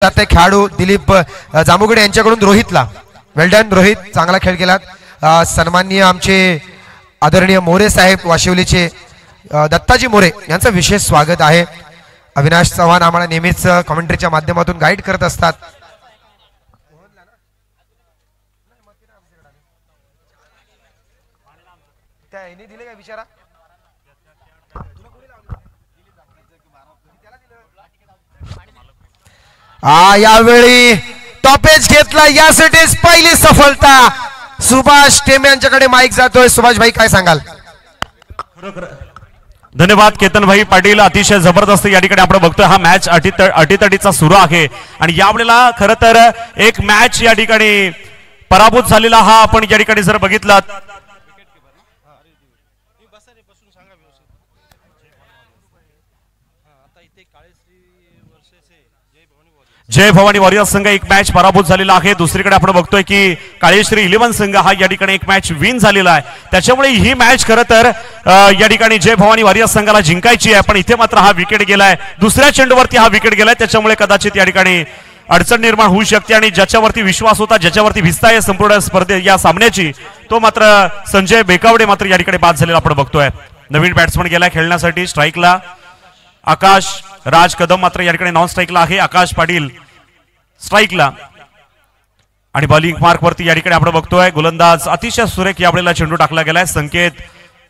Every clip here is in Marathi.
जाते खेळाडू दिलीप जामुगडे यांच्याकडून रोहितला. वेल डन रोहित, चांगला खेळ केलात. सन्माननीय आमचे आदरणीय मोरे साहेब वाशिवलीचे दत्ताजी मोरे यांचं विशेष स्वागत आहे. अविनाश चव्हाण आम्हाला नेहमीच कमेंट्रीच्या माध्यमातून गाईड करत असतात. दिले का विचारा यावेळी टॉपेज घेतला, यासाठी पहिली सफलता. सुभाष टेमे यांच्याकडे माईक जातोय. सुभाष भाई काय सांगाल? धन्यवाद केतन भाई पाटील, अतिशय जबरदस्त या ठिकाणी आपण बघतोय हा मॅच अटीतटीचा सुरू आहे आणि यावेळेला खरं तर एक मॅच या ठिकाणी पराभूत झालेला हा आपण या ठिकाणी जर बघितला जय भवानी वॉरियर्स संघ एक मॅच पराभूत झालेला आहे. दुसरीकडे आपण बघतोय की काळेश्री 11 संघ हा या ठिकाणी एक मॅच विन झालेला आहे. त्याच्यामुळे ही मॅच खरं तर या ठिकाणी जय भवानी वॉरियर्स संघाला जिंकायची आहे, पण इथे मात्र हा विकेट गेलाय. दुसऱ्या चेंडूवरती हा विकेट गेलाय, त्याच्यामुळे कदाचित या ठिकाणी अडचण निर्माण होऊ शकते आणि ज्याच्यावरती विश्वास होता, ज्याच्यावरती भिस्ता आहे संपूर्ण स्पर्धे या सामन्याची, तो मात्र संजय बेकावडे मात्र या ठिकाणी बाद झालेला आपण बघतोय. नवीन बॅट्समन गेलाय खेळण्यासाठी. स्ट्राईकला आकाश राज कदम मात्र या ठिकाणी नॉन स्ट्राईकला आहे. आकाश पाटील स्ट्राईकला आणि बॉलिंग मार्क वरती या ठिकाणी आपण बघतोय गोलंदाज अतिशय सुरेख यावेळेला चेंडू टाकला गेलाय. संकेत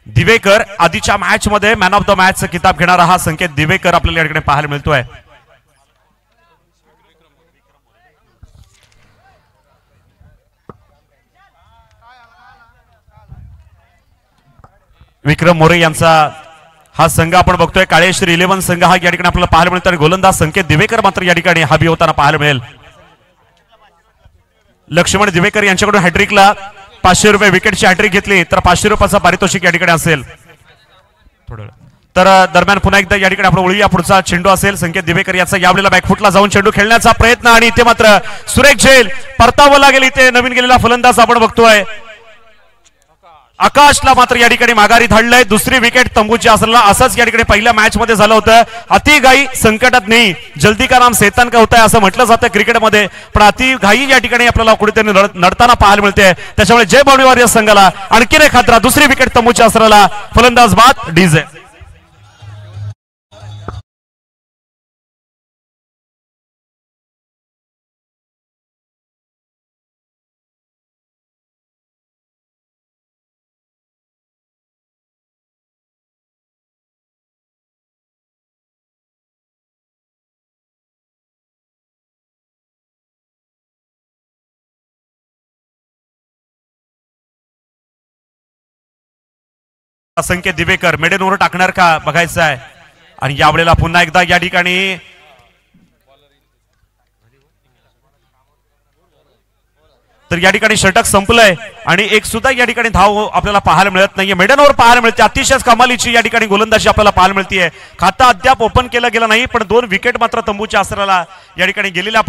दिवेकर आधीच्या मॅच मध्ये मॅन ऑफ द मॅच किताब घेणारा हा संकेत दिवेकर आपल्याला या ठिकाणी पाहायला मिळतोय. विक्रम मोरे यांचा हा संघ आपण बघतोय. काळेश्री 11 संघ हा या ठिकाणी आपल्याला पाहायला मिळतो आणि गोलंदाज संकेत दिवेकर मात्र या ठिकाणी हवी होताना पाहायला मिळेल. लक्ष्मण दिवेकर यांच्याकडून हॅट्रिकला 500 रुपये विकेटची हॅट्रिक घेतली तर 500 रुपयाचा पारितोषिक या ठिकाणी असेल. तर दरम्यान पुन्हा एकदा या ठिकाणी आपण वळूया. पुढचा चेंडू असेल संकेत दिवेकर याचा. यावेळेला बॅकफुटला जाऊन चेंडू खेळण्याचा प्रयत्न आणि इथे मात्र सुरेख झेल परतावं लागेल. इथे नवीन गेलेला फलंदाज आपण बघतोय आकाशला मात्र या ठिकाणी माघारी धाडलंय. दुसरी विकेट तंबूची असला असंच या ठिकाणी पहिल्या मॅच मध्ये झालं होतं. अतिघाई संकटात नाही, जल्दी का नाम शैतान का होता है असं म्हटलं जातं क्रिकेटमध्ये, पण अतिघाई या ठिकाणी आपल्याला कुठेतरी नडताना पाहायला मिळते. त्याच्यामुळे जय भवानी वॉरियर्स संघाला आणखीन एक खतरा. दुसरी विकेट तंबूची असलेला फलंदाज बाद डीजे. संकेत दिवेकर मिडन ओव्हर टाकणार का बघायचं आहे. आणि यावेळेला पुन्हा एकदा या ठिकाणी तर या ठिकाणी षटक संपलंय आणि एक सुद्धा या ठिकाणी धाव आपल्याला पाहायला मिळत नाहीये. मिडन ओव्हर पाहायला मिळते. अतिशय कमालीची या ठिकाणी गोलंदाजी आपल्याला पाहायला मिळते. खाता अद्याप ओपन केलं गेलं नाही, पण 2 विकेट मात्र तंबूच्या आसराला या ठिकाणी गेलेल्या